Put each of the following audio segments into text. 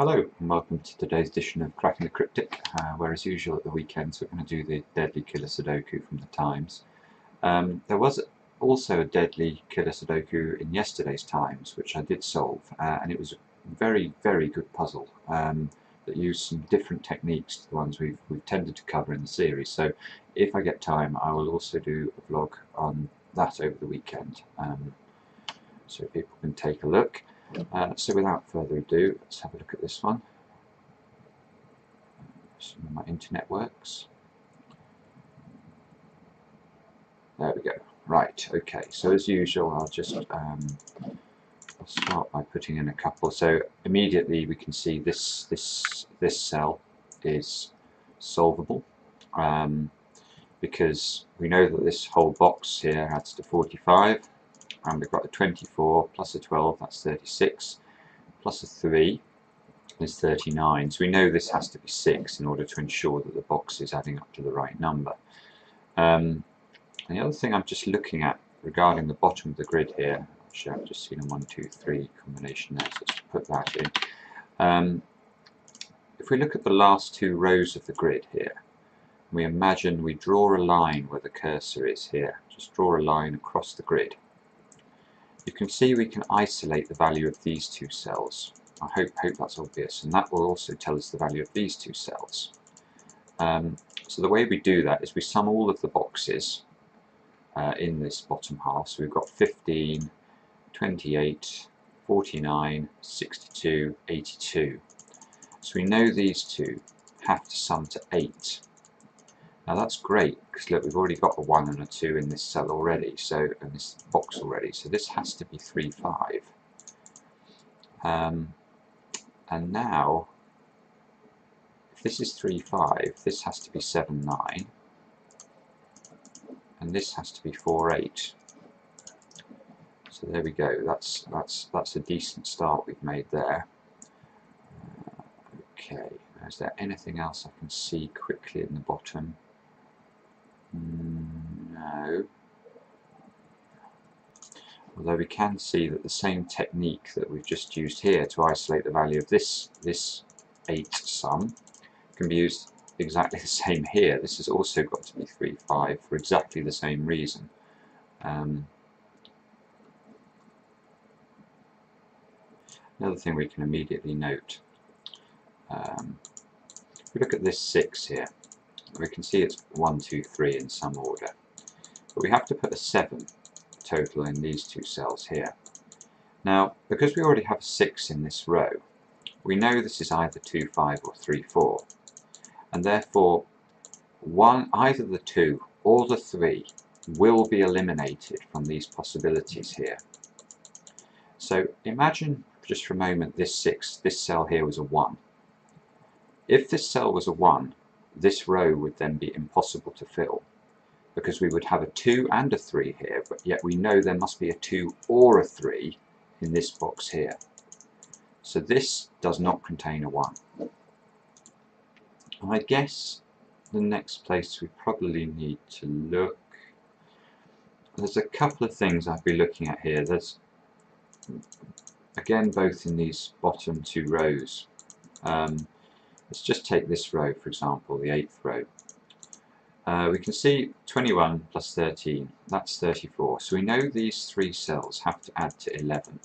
Hello and welcome to today's edition of Cracking the Cryptic, where as usual at the weekends we're going to do the Deadly Killer Sudoku from the Times. There was also a Deadly Killer Sudoku in yesterday's Times which I did solve, and it was a very good puzzle that used some different techniques to the ones we've tended to cover in the series. So if I get time I will also do a vlog on that over the weekend, so people can take a look. So without further ado, let's have a look at this one. Some of my internet works. There we go. Right, okay, so as usual I'll just I'll start by putting in a couple. So immediately we can see this cell is solvable, because we know that this whole box here adds to 45. And we've got a 24 plus a 12, that's 36, plus a 3 is 39. So we know this has to be 6 in order to ensure that the box is adding up to the right number. And the other thing I'm just looking at regarding the bottom of the grid here, actually I've just seen a 1, 2, 3 combination there, so let's put that in. If we look at the last two rows of the grid here, we imagine we draw a line where the cursor is here. Just draw a line across the grid. You can see we can isolate the value of these two cells. I hope that's obvious, and that will also tell us the value of these two cells. So the way we do that is we sum all of the boxes in this bottom half. So we've got 15, 28, 49, 62, 82. So we know these two have to sum to 8. Now that's great, because look, we've already got a 1 and a 2 in this cell already, so in this box already, so this has to be 3, 5. And now, if this is 3, 5, this has to be 7, 9, and this has to be 4, 8. So there we go. That's a decent start we've made there. Okay. Is there anything else I can see quickly in the bottom? No. Although we can see that the same technique that we've just used here to isolate the value of this 8 sum can be used exactly the same here. This has also got to be 3, 5 for exactly the same reason. Another thing we can immediately note, if we look at this 6 here, we can see it's 1, 2, 3 in some order, but we have to put a 7 total in these two cells here. Now, because we already have a 6 in this row, we know this is either 2, 5 or 3, 4, and therefore either the 2 or the 3 will be eliminated from these possibilities here. So imagine just for a moment this cell here was a 1. If this cell was a 1, this row would then be impossible to fill, because we would have a 2 and a 3 here, but yet we know there must be a 2 or a 3 in this box here. So this does not contain a 1. I guess the next place we probably need to look, there's a couple of things I'd be looking at here. There's, again, both in these bottom two rows. Let's just take this row, for example, the 8th row. We can see 21 plus 13, that's 34. So we know these three cells have to add to 11.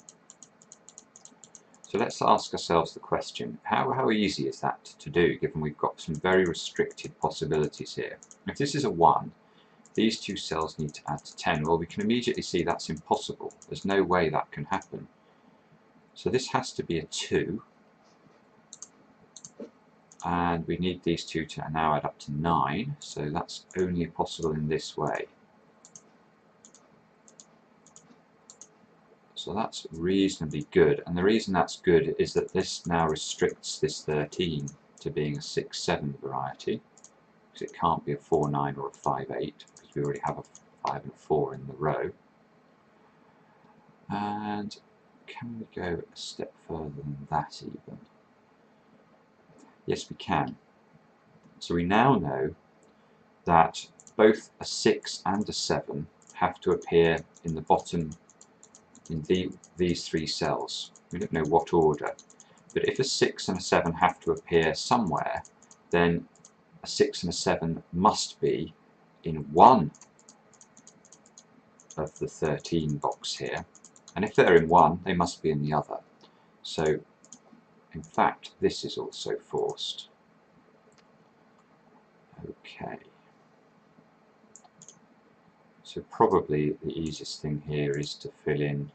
So let's ask ourselves the question, how easy is that to do, given we've got some very restricted possibilities here? If this is a 1, these two cells need to add to 10. Well, we can immediately see that's impossible. There's no way that can happen. So this has to be a 2. And we need these two to now add up to 9, so that's only possible in this way. So that's reasonably good, and the reason that's good is that this now restricts this 13 to being a 6, 7 variety, because it can't be a 4, 9 or a 5, 8, because we already have a 5 and a 4 in the row. And can we go a step further than that even? Yes, we can. So we now know that both a 6 and a 7 have to appear in the bottom in these three cells. We don't know what order, But if a 6 and a 7 have to appear somewhere, then a 6 and a 7 must be in one of the 13 box here, and if they're in one, they must be in the other. So in fact this is also forced. Okay, so probably the easiest thing here is to fill in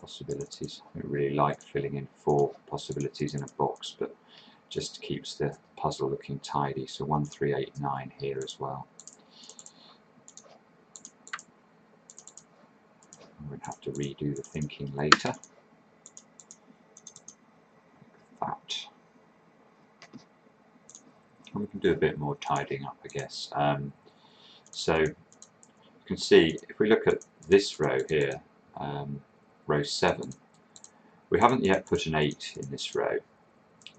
possibilities. I don't really like filling in 4 possibilities in a box, but just keeps the puzzle looking tidy. So 1, 3, 8, 9 here as well. I'm going to have to redo the thinking later. Like that. And we can do a bit more tidying up, I guess. So you can see, if we look at this row here, row 7, we haven't yet put an 8 in this row,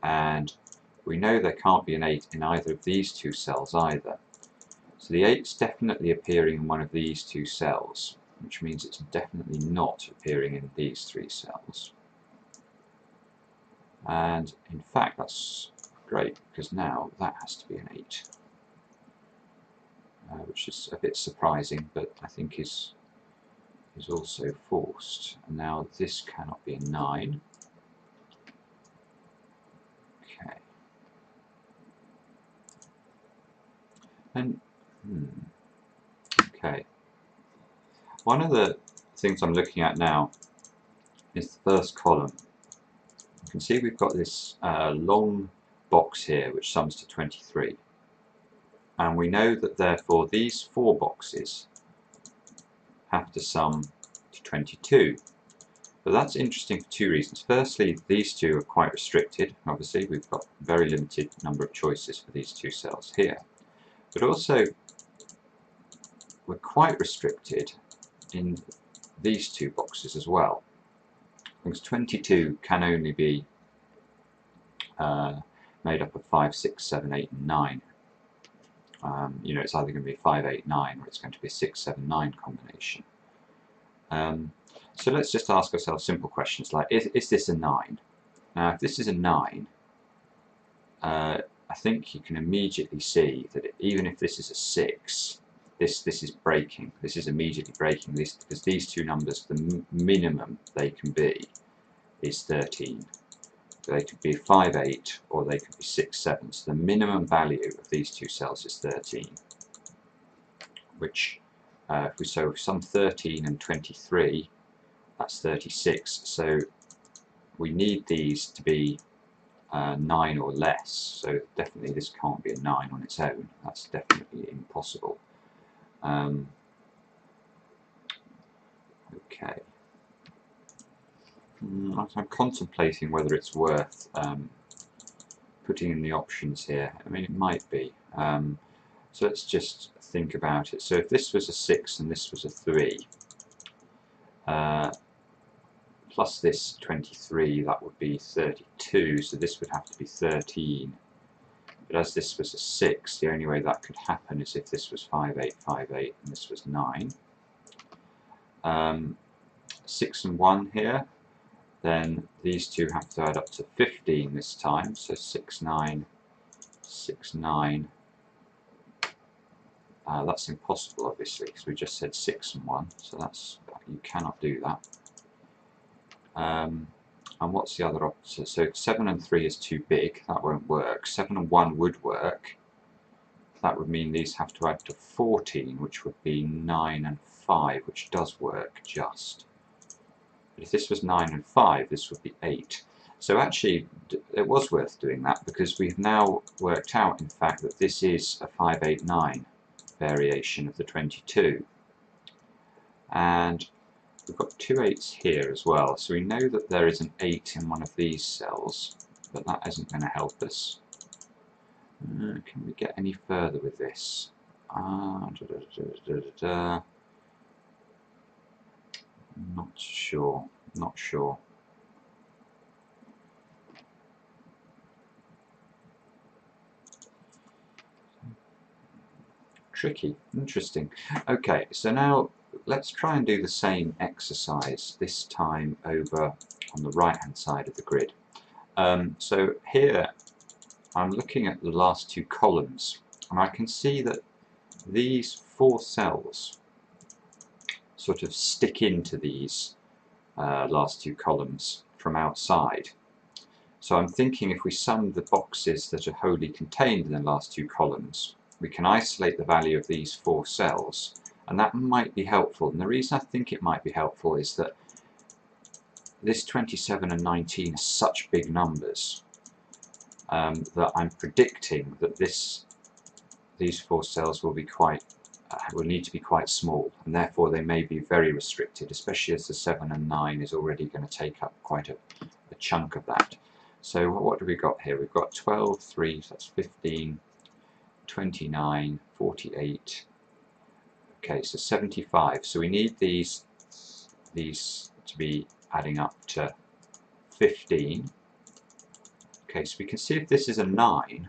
and we know there can't be an 8 in either of these two cells either. So the 8's definitely appearing in one of these two cells, which means it's definitely not appearing in these 3 cells. And in fact that's great, because now that has to be an 8, which is a bit surprising, but I think is also forced. And now this cannot be a 9. Okay. And okay. One of the things I'm looking at now is the first column. You can see we've got this long box here which sums to 23. And we know that therefore these 4 boxes have to sum to 22. But that's interesting for 2 reasons. Firstly, these 2 are quite restricted. Obviously, we've got a very limited number of choices for these 2 cells here. But also, we're quite restricted in these 2 boxes as well. Because 22 can only be made up of 5, 6, 7, 8 and 9. You know, it's either going to be 5, 8, 9 or it's going to be a 6, 7, 9 combination. So let's just ask ourselves simple questions like, is this a 9? Now if this is a 9, I think you can immediately see that even if this is a 6, this is breaking. This is immediately breaking this, because these 2 numbers, the minimum they can be is 13. So they could be 5, 8 or they could be 6, 7. So the minimum value of these 2 cells is 13, which if we sum 13 and 23, that's 36. So we need these to be 9 or less. So definitely this can't be a 9 on its own. That's definitely impossible. Okay. I'm contemplating whether it's worth putting in the options here. I mean, it might be. So let's just think about it. So if this was a 6 and this was a 3, plus this 23, that would be 32, so this would have to be 13. But as this was a 6, the only way that could happen is if this was 5, 8, 5, 8, and this was 9. 6 and 1 here, then these 2 have to add up to 15 this time, so 6, 9, 6, 9. That's impossible, obviously, because we just said 6 and 1, so that's, you cannot do that. And what's the other option? So 7 and 3 is too big, that won't work. 7 and 1 would work. That would mean these have to add to 14, which would be 9 and 5, which does work just. But if this was 9 and 5, this would be 8. So actually, it was worth doing that, because we've now worked out, in fact, that this is a 5, 8, 9 variation of the 22. And we've got 2 8s here as well, so we know that there is an 8 in one of these cells, but that isn't going to help us. Can we get any further with this? Not sure, not sure. tricky. Interesting. Okay, so now let's try and do the same exercise, this time over on the right hand side of the grid. So here I'm looking at the last two columns, and I can see that these 4 cells sort of stick into these last 2 columns from outside. So I'm thinking if we sum the boxes that are wholly contained in the last 2 columns, we can isolate the value of these 4 cells, and that might be helpful. And the reason I think it might be helpful is that this 27 and 19 are such big numbers that I'm predicting that these 4 cells will be will need to be quite small, and therefore they may be very restricted, especially as the 7 and 9 is already going to take up quite a chunk of that. So what do we got here? We've got 12, 3, so that's 15, 29, 48. Okay, so 75. So we need these to be adding up to 15. Okay, so we can see if this is a 9,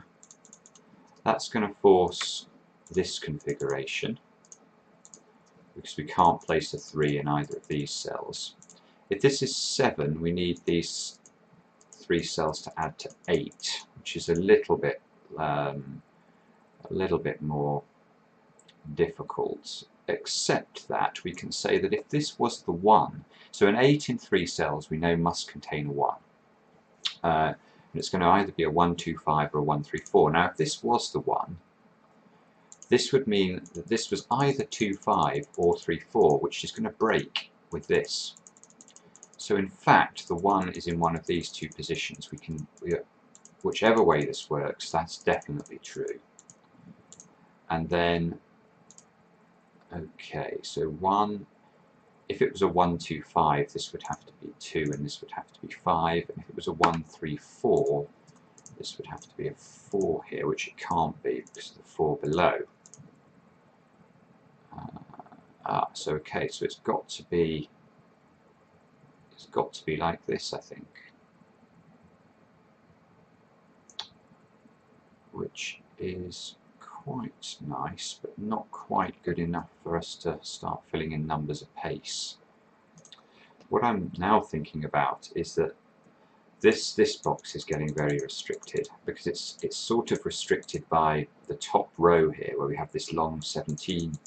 that's going to force this configuration, because we can't place a 3 in either of these cells. If this is 7, we need these 3 cells to add to 8, which is a little bit more difficult, except that we can say that if this was the 1, so an 8 in 3 cells we know must contain a 1. And it's going to either be a 1, 2, 5 or a 1, 3, 4. Now if this was the 1, this would mean that this was either 2, 5 or 3, 4, which is going to break with this. So in fact the 1 is in one of these 2 positions. Whichever way this works, that's definitely true. And then, okay, so 1, if it was a 1, 2, 5, this would have to be 2 and this would have to be 5. And if it was a 1, 3, 4, this would have to be a 4 here, which it can't be because of the 4 below. So okay, so it's got to be like this, I think, which is quite nice, but not quite good enough for us to start filling in numbers apace. What I'm now thinking about is that this box is getting very restricted, because it's sort of restricted by the top row here, where we have this long 17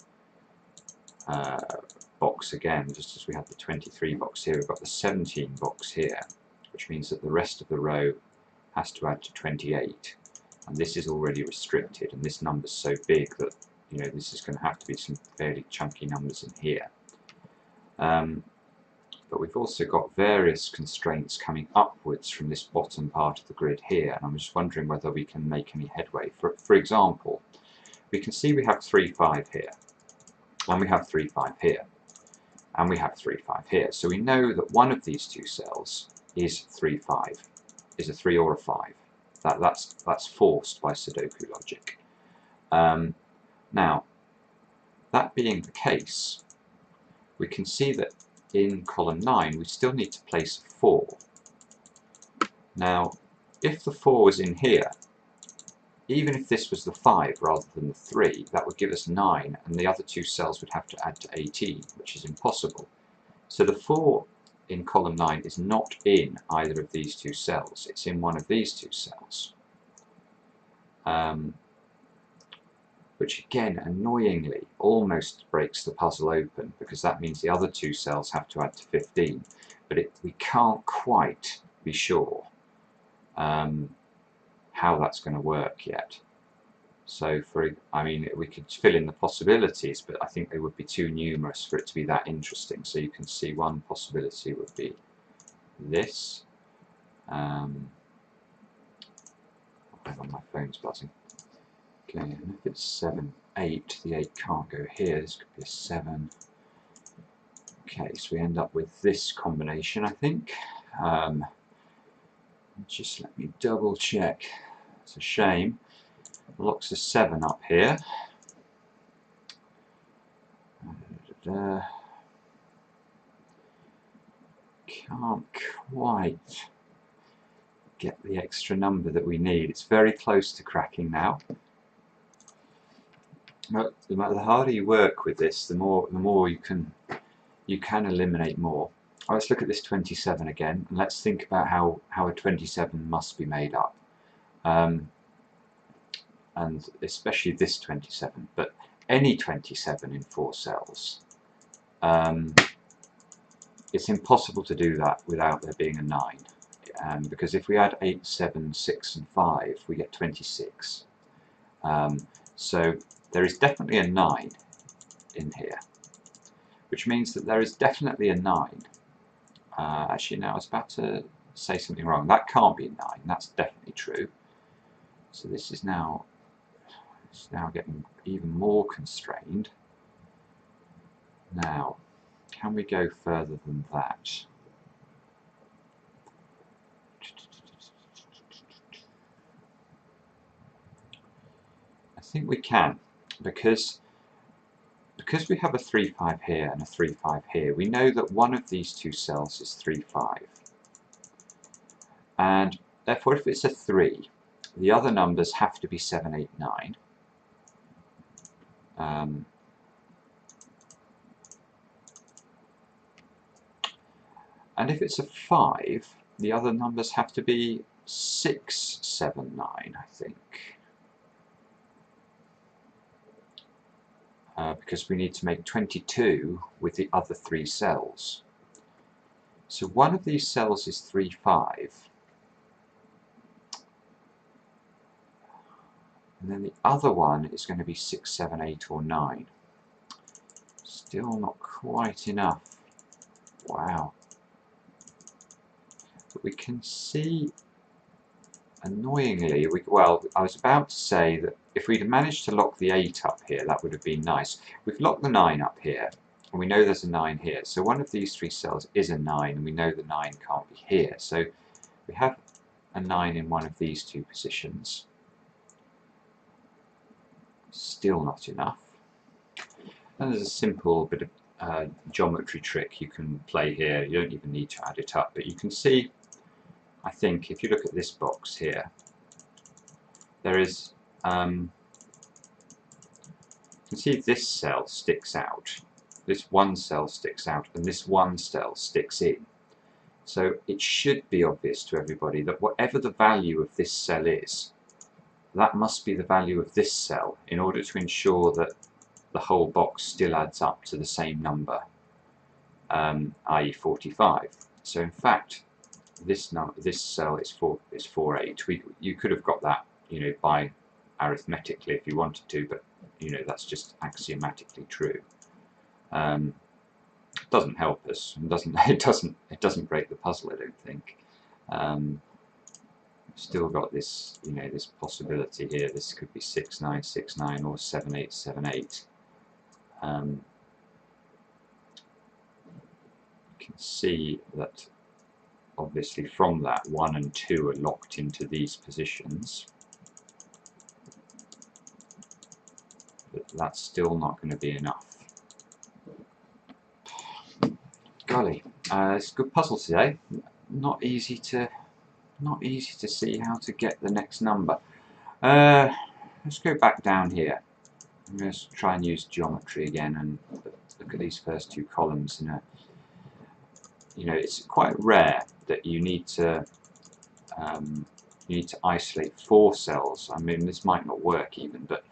box again, just as we had the 23 box here. We've got the 17 box here, which means that the rest of the row has to add to 28, and this is already restricted, and this number's so big that, you know, this is going to have to be some fairly chunky numbers in here. But we've also got various constraints coming upwards from this bottom part of the grid here, and I'm just wondering whether we can make any headway. For example, we can see we have 3, 5 here, and we have 3, 5 here, and we have 3, 5 here. So we know that one of these 2 cells is 3, 5, is a 3 or a 5. That's forced by Sudoku logic. Now, that being the case, we can see that in column 9 we still need to place a 4. Now, if the 4 was in here, even if this was the 5 rather than the 3, that would give us 9, and the other 2 cells would have to add to 18, which is impossible. So the 4 in column 9 is not in either of these 2 cells, it's in one of these 2 cells. Which again, annoyingly, almost breaks the puzzle open, because that means the other 2 cells have to add to 15. But we can't quite be sure how that's going to work yet. So I mean, we could fill in the possibilities, but I think they would be too numerous for it to be that interesting. So you can see one possibility would be this. Hang on, my phone's buzzing. Okay, and if it's 7, 8, the 8 can't go here. This could be a 7. Okay, so we end up with this combination, I think. Just let me double check. It's a shame. Locks a 7 up here. Can't quite get the extra number that we need. It's very close to cracking now. But the harder you work with this, the more you can eliminate more. Let's look at this 27 again, and let's think about how a 27 must be made up, and especially this 27, but any 27 in 4 cells. It's impossible to do that without there being a 9, because if we add 8, 7, 6 and 5 we get 26. So there is definitely a 9 in here, which means that there is definitely a 9. Actually, now I was about to say something wrong. That can't be a 9. That's definitely true. So this is now getting even more constrained. Now, can we go further than that? I think we can, because we have a 3, 5 here and a 3, 5 here. We know that one of these two cells is 3, 5. And therefore, if it's a 3, the other numbers have to be 7, 8, 9. And if it's a 5, the other numbers have to be 6, 7, 9, I think. Because we need to make 22 with the other 3 cells. So one of these cells is 3, 5. And then the other one is going to be 6, 7, 8 or 9. Still not quite enough. Wow. But we can see, annoyingly, well, I was about to say that if we'd managed to lock the 8 up here, that would have been nice. We've locked the 9 up here, and we know there's a 9 here. So one of these 3 cells is a 9, and we know the 9 can't be here. So we have a 9 in one of these 2 positions. Still not enough. And there's a simple bit of geometry trick you can play here. You don't even need to add it up, but you can see, I think, if you look at this box here, there is, you can see this cell sticks out, this one cell sticks out, and this one cell sticks in. So it should be obvious to everybody that whatever the value of this cell is, that must be the value of this cell in order to ensure that the whole box still adds up to the same number, i.e. 45. So in fact, this cell is 48. You could have got that, by arithmetically if you wanted to, but that's just axiomatically true. Doesn't help us, and it doesn't break the puzzle, I don't think. Still got this, this possibility here. This could be 6, 9, 6, 9, or 7, 8, 7, 8. You can see that obviously from that 1 and 2 are locked into these positions, but that's still not going to be enough. Golly, it's a good puzzle today. Not easy to see how to get the next number. Let's go back down here. I'm going to try and use geometry again and look at these first 2 columns. It's quite rare that you need to isolate 4 cells. I mean, this might not work even, but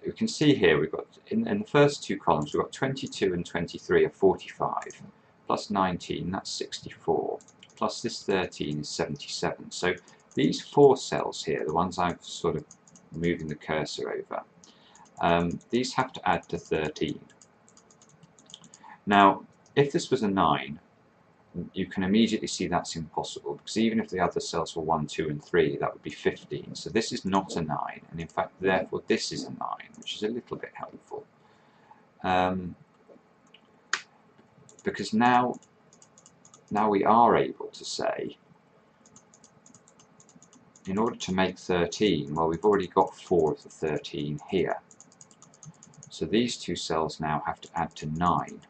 you can see here we've got in the first 2 columns we've got 22 and 23 are 45, plus 19, that's 64, plus this 13 is 77. So these 4 cells here, the ones I've sort of moving the cursor over, these have to add to 13. Now, if this was a 9, you can immediately see that's impossible, because even if the other cells were 1, 2 and 3, that would be 15. So this is not a 9, and in fact therefore this is a 9, which is a little bit helpful. Because now we are able to say, in order to make 13, well, we've already got 4 of the 13 here. So these 2 cells now have to add to 9.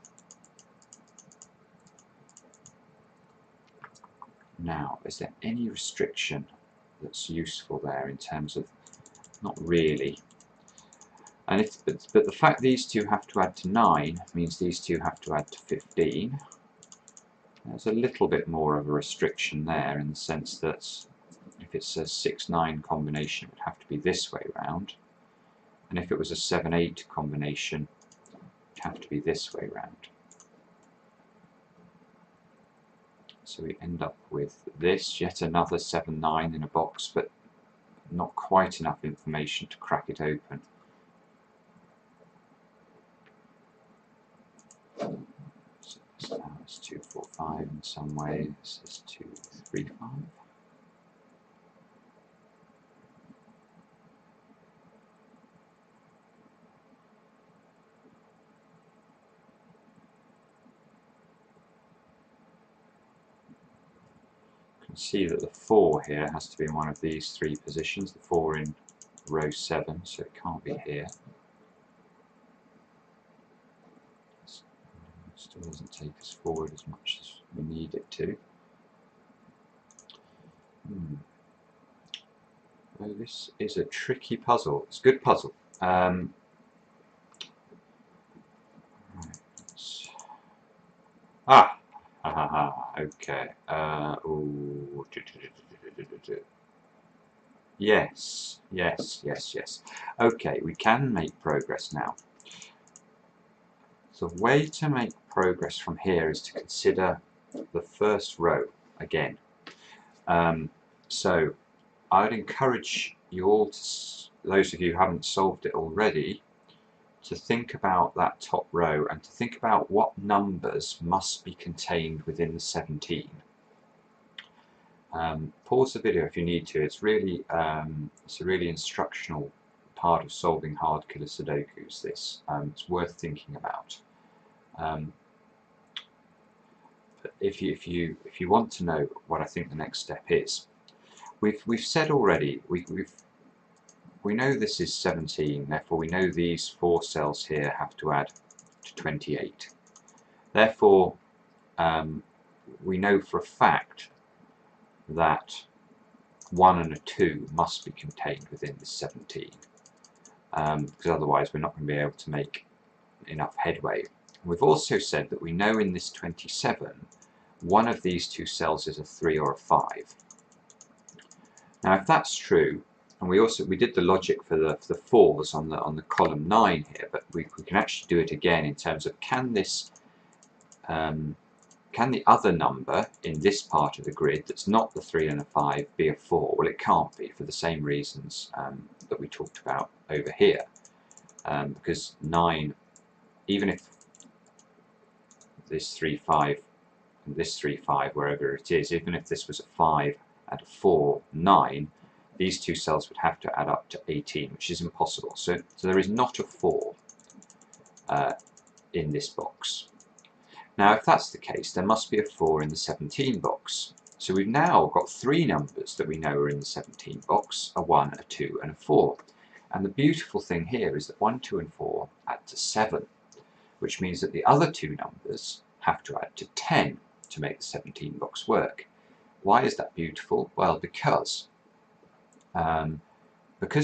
Now, is there any restriction that's useful there in terms of, not really. And but the fact these two have to add to 9 means these two have to add to 15. There's a little bit more of a restriction there, in the sense that if it's a 6-9 combination, it would have to be this way round, and if it was a 7-8 combination, it would have to be this way round. So we end up with this, yet another 7-9 in a box, but not quite enough information to crack it open. So this now is 2, 4, 5 in some way. This is 2, 3, 5. You can see that the 4 here has to be in one of these 3 positions. The 4 in row 7, so it can't be here. Still doesn't take us forward as much as we need it to. Well, this is a tricky puzzle. It's a good puzzle. Right, okay. Ooh. Yes. Okay, we can make progress now. The way to make progress from here is to consider the first row again. So I would encourage you all, those of you who haven't solved it already, to think about that top row and to think about what numbers must be contained within the 17. Pause the video if you need to. It's really it's a really instructional part of solving hard killer Sudokus. This it's worth thinking about. But if you want to know what I think the next step is, we've said already we know this is 17. Therefore, we know these 4 cells here have to add to 28. Therefore, we know for a fact that 1 and a 2 must be contained within the 17, because otherwise we're not going to be able to make enough headway. We've also said that we know in this 27 one of these 2 cells is a 3 or a 5. Now, if that's true, and we did the logic for the 4s on the column 9 here, but we can actually do it again in terms of can the other number in this part of the grid that's not the 3 and a 5 be a 4? Well, it can't be, for the same reasons that we talked about over here, because 9, even if this 3, 5 and this 3, 5, wherever it is, even if this was a 5 and a 4, 9, these 2 cells would have to add up to 18, which is impossible. So there is not a 4 in this box. Now, if that's the case, there must be a 4 in the 17 box. So we've now got 3 numbers that we know are in the 17 box, a 1, a 2 and a 4. And the beautiful thing here is that 1, 2 and 4 add to 7, which means that the other 2 numbers have to add to 10 to make the 17 box work. Why is that beautiful? Well, because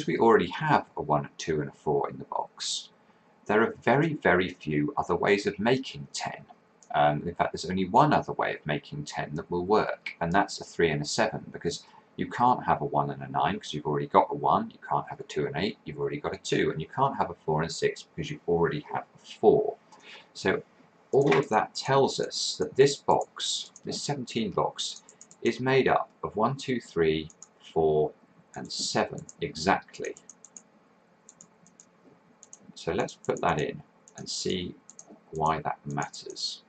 we already have a 1, a 2 and a 4 in the box, there are very, very few other ways of making 10. In fact, there's only one other way of making 10 that will work, and that's a 3 and a 7, because you can't have a 1 and a 9 because you've already got a 1, you can't have a 2 and 8, you've already got a 2, and you can't have a 4 and a 6 because you already have a 4. So all of that tells us that this box, this 17 box, is made up of 1, 2, 3, 4 and 7 exactly. So let's put that in and see why that matters.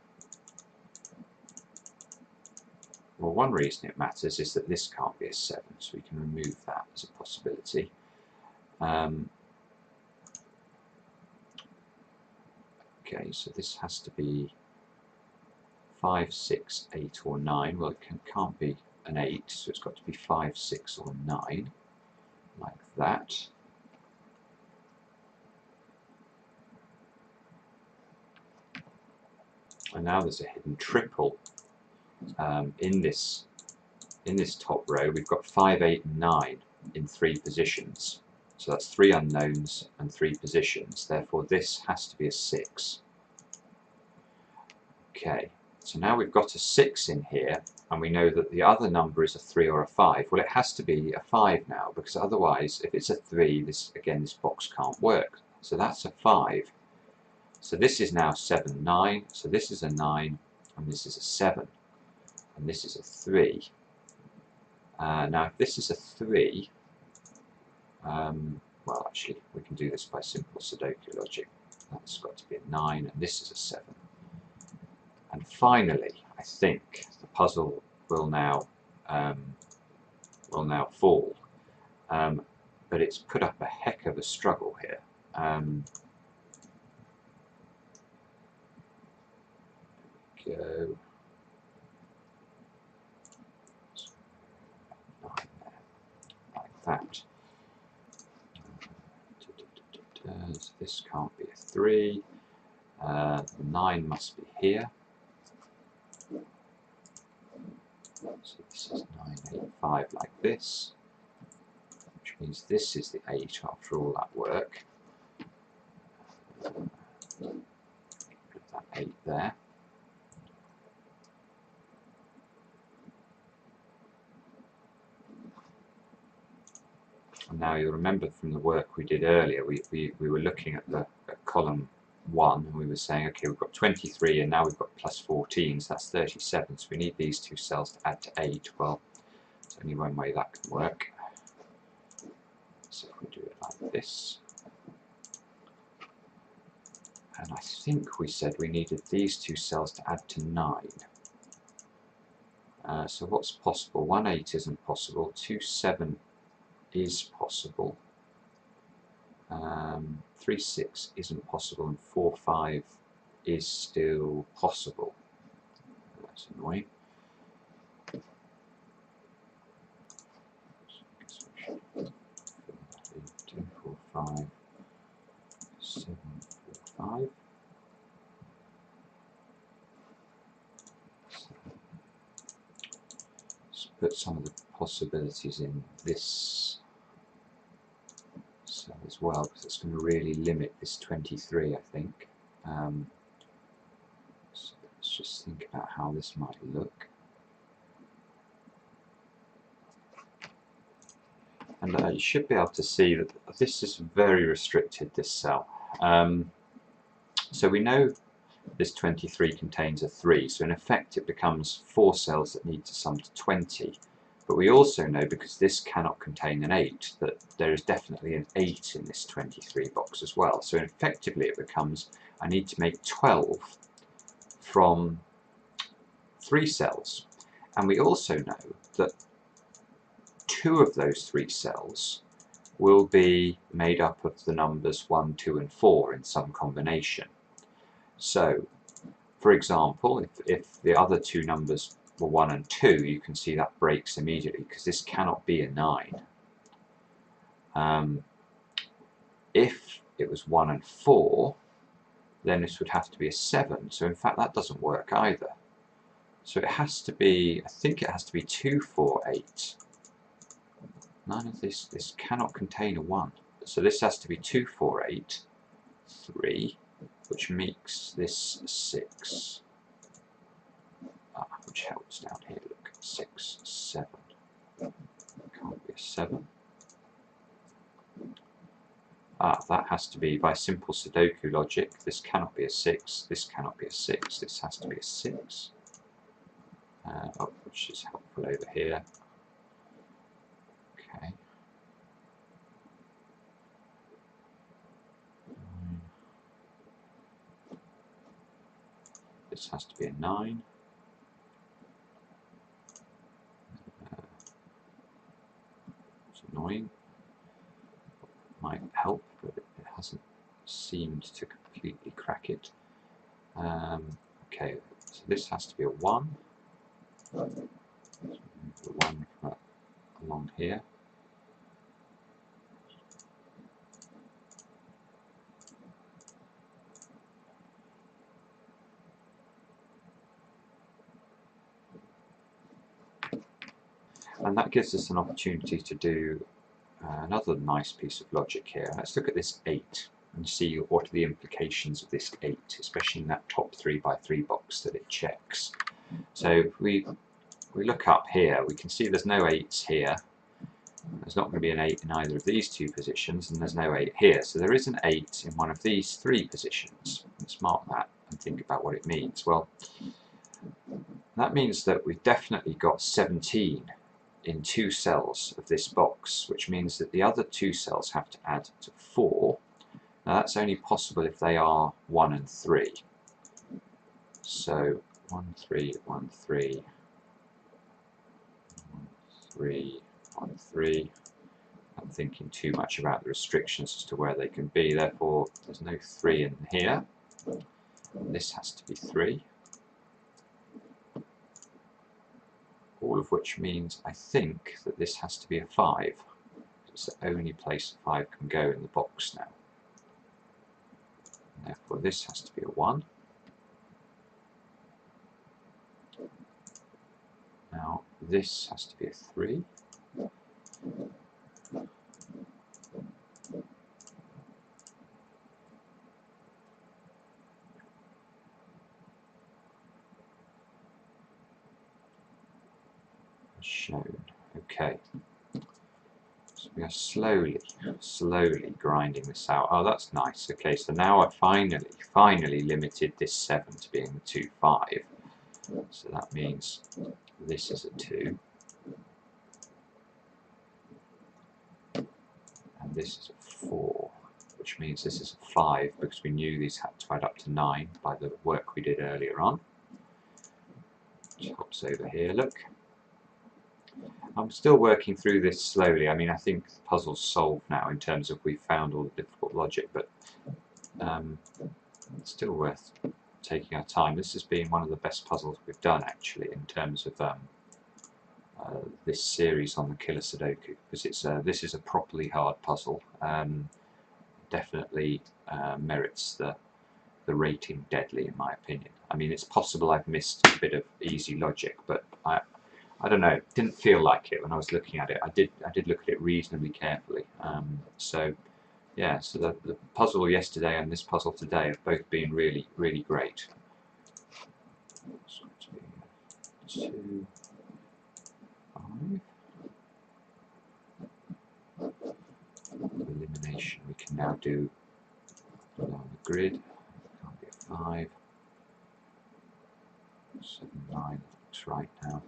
Well, one reason it matters is that this can't be a 7, so we can remove that as a possibility. Okay, so this has to be 5, 6, 8 or 9. Well, it can't be an 8, so it's got to be 5, 6 or 9, like that. And now there's a hidden triple in this top row. We've got 5, 8 and 9 in 3 positions. So that's 3 unknowns and 3 positions. Therefore, this has to be a 6. Okay, so now we've got a 6 in here, and we know that the other number is a 3 or a 5. Well, it has to be a 5 now, because otherwise, if it's a 3, this box can't work. So that's a 5. So this is now 7, 9. So this is a 9, and this is a 7. And this is a 3. Now, if this is a 3, well, actually, we can do this by simple Sudoku logic. That's got to be a 9, and this is a 7. And finally, I think the puzzle will now fall. But it's put up a heck of a struggle here. Go. Like that. So this can't be a 3. The 9 must be here. So this is 9, 8, 5 like this, which means this is the 8 after all that work. Put that 8 there. And now you'll remember from the work we did earlier, we were looking at column 1, and we were saying, okay, we've got 23 and now we've got plus 14, so that's 37, so we need these 2 cells to add to 8. Well, there's only one way that can work. So if we do it like this, and I think we said we needed these 2 cells to add to 9. So what's possible? 1, 8 isn't possible, 2, 7 is possible, 3, 6 isn't possible, and 4, 5 is still possible. That's annoying. 2, 4, 5, 7, 4, 5. Let's put some of the possibilities in this cell as well, because it's going to really limit this 23, I think. So let's just think about how this might look. And you should be able to see that this is very restricted, this cell. So we know this 23 contains a 3, so in effect it becomes 4 cells that need to sum to 20. But we also know, because this cannot contain an 8, that there is definitely an 8 in this 23 box as well. So effectively it becomes, I need to make 12 from 3 cells. And we also know that 2 of those 3 cells will be made up of the numbers 1, 2 and 4 in some combination. So, for example, if the other 2 numbers were 1 and 2, you can see that breaks immediately, because this cannot be a 9. If it was 1 and 4, then this would have to be a 7. So in fact that doesn't work either. So it has to be, I think it has to be 2, 4, 8. None of this cannot contain a 1. So this has to be 2, 4, 8, 3, which makes this 6. Which helps down here, look, 6, 7. Can't be a 7. That has to be, by simple Sudoku logic, this cannot be a 6, this cannot be a 6, this has to be a 6. Which is helpful over here. Okay. This has to be a 9. It's annoying. Might help, but it hasn't seemed to completely crack it. Okay, so this has to be a 1. So the 1 from along here. And that gives us an opportunity to do another nice piece of logic here. Let's look at this 8 and see what are the implications of this 8, especially in that top 3 by 3 box that it checks. So if we look up here, we can see there's no 8s here. There's not going to be an 8 in either of these two positions, and there's no 8 here. So there is an 8 in one of these 3 positions. Let's mark that and think about what it means. Well, that means that we've definitely got 17 in 2 cells of this box, which means that the other 2 cells have to add to 4. Now that's only possible if they are 1 and 3. So 1, 3, 1, 3, 1, 3, 1, 3. I'm thinking too much about the restrictions as to where they can be, therefore there's no 3 in here. And this has to be 3. All of which means, I think, that this has to be a 5. It's the only place a 5 can go in the box now. And therefore this has to be a 1. Now this has to be a 3. Shown. Okay. So we are slowly grinding this out. Oh, that's nice. Okay, so now I've finally limited this 7 to being 2, 5. So that means this is a 2. And this is a 4. Which means this is a 5 because we knew these had to add up to 9 by the work we did earlier on. Just hops over here, look. I'm still working through this slowly. I mean, I think the puzzle's solved now in terms of we've found all the difficult logic, but it's still worth taking our time. This has been one of the best puzzles we've done, actually, in terms of this series on the Killer Sudoku, because it's this is a properly hard puzzle. Definitely merits the rating Deadly, in my opinion. I mean, it's possible I've missed a bit of easy logic, but I don't know, it didn't feel like it when I was looking at it. I did look at it reasonably carefully. So yeah, so the puzzle yesterday and this puzzle today have both been really, really great. So it's been 2, 5. Elimination we can now do along the grid. Can't be a 5. 7, 9 looks right now.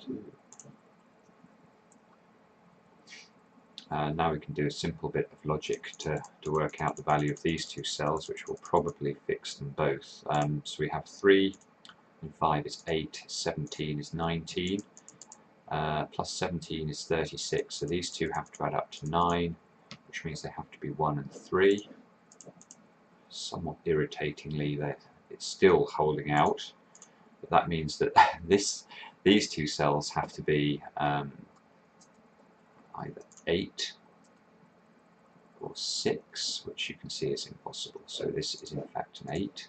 2. Now we can do a simple bit of logic to work out the value of these 2 cells, which will probably fix them both. So we have 3 and 5 is 8, 17 is 19, plus 17 is 36, so these 2 have to add up to 9, which means they have to be 1 and 3. Somewhat irritatingly, it's still holding out, but that means that these 2 cells have to be either 8 or 6, which you can see is impossible. So this is in fact an 8,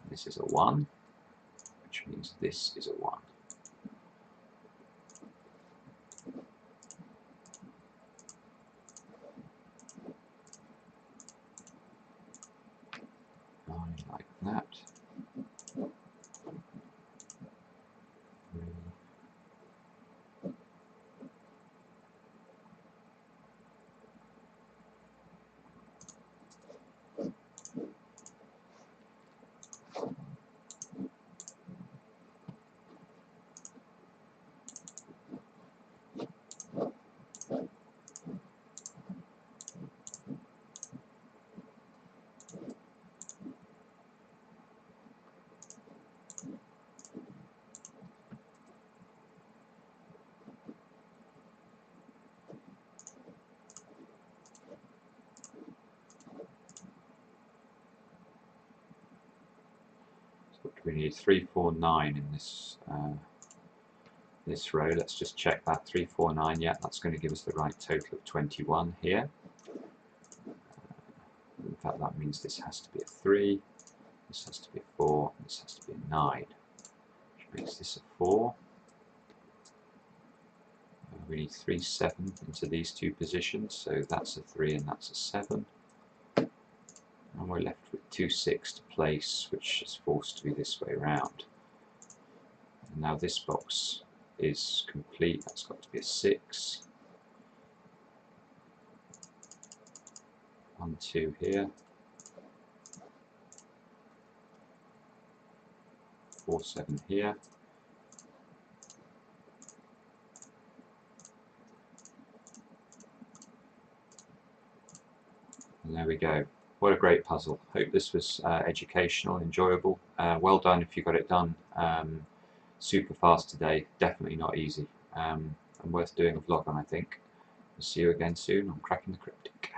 and this is a 1, which means this is a 1. Like that. 3. We need 3, 4, 9 in this this row. Let's just check that. 3, 4, 9. Yeah, that's going to give us the right total of 21 here. In fact, that means this has to be a 3. This has to be a 4, this has to be a 9, which makes this a 4. We need 3 7 into these two positions, so that's a 3 and that's a 7. And we're left with 2 6 to place, which is forced to be this way around. And now this box is complete, that's got to be a 6. 1 2 here. 4 7 here. And there we go. What a great puzzle. Hope this was educational, enjoyable. Well done if you got it done super fast today. Definitely not easy. And worth doing a vlog on, I think. We'll see you again soon on Cracking the Cryptic.